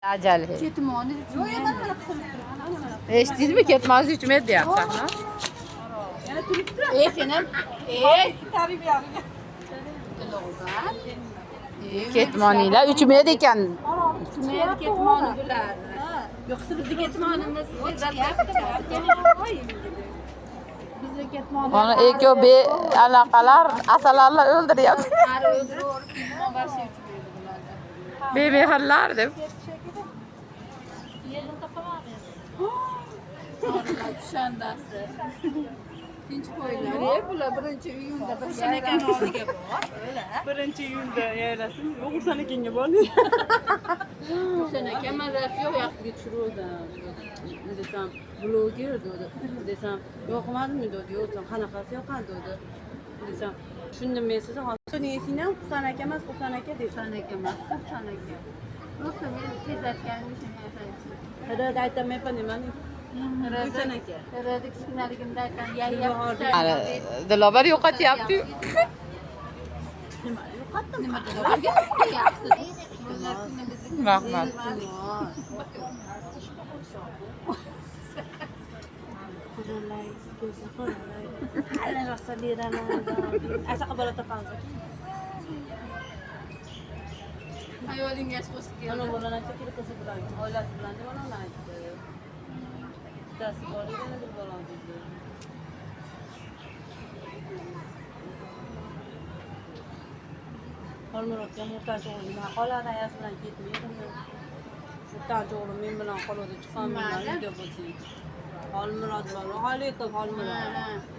Acele. Ketmoni Eshitdingizmi? Ketmonni uchun deyapsan, ha? yana turibdi. Sen ham. Tarbiya. Ketmoninglar 3 minut ekan. Men ketmoni bular. Yo'qsa bizning ketmonimiz bizning ketmoni. Mana ekobe anaqalar asallarni o'ldiryapti. Qari o'ldirib, ketmon barcha uchun bularni. Bemehrlar deb. Yerdan topamadim. Shandasi. Tinch qo'ylar. Bular birinchi iyunda bir senakani oldiga bor. Birinchi iyunda yaylasin. Yo'q senakenga bor. Bu senaka mazasi yo'q, yoqqiga tushiruvdim. Desam, bloger dedi. Desam, yoqmadimi dedi. Yo'qsam, qanaqasi yoqadi dedi. Desam, tushundim men sizni. So'ning esingdan Husan aka emas, Husan aka dedi. Senaka emas, senaka. Просто men tezlatganim uchun yashayapman. Hada aytamayapman nimani? Husan aka. Rada kichkinaligimda aytgan yayyapti. Dilobar yo'qotyapti. Nima qilyapsiz? Rahmat. Hali rosa beraman. Asaqa bola topamiz. Ayoling yash qo'shib keldi. Mana bolalar kelib qizi bilan, oilasi bilan deb ona aytdi. Bittasi bor edi, yana bir bola dedi. Xolmurodga muhtoj o'g'lim qoladi, ayasi bilan ketmaydimi? Muhtoj o'g'lim men bilan qoladi, chiqaman uyda bo'lsin. Xolmurod bor, Xolmurod.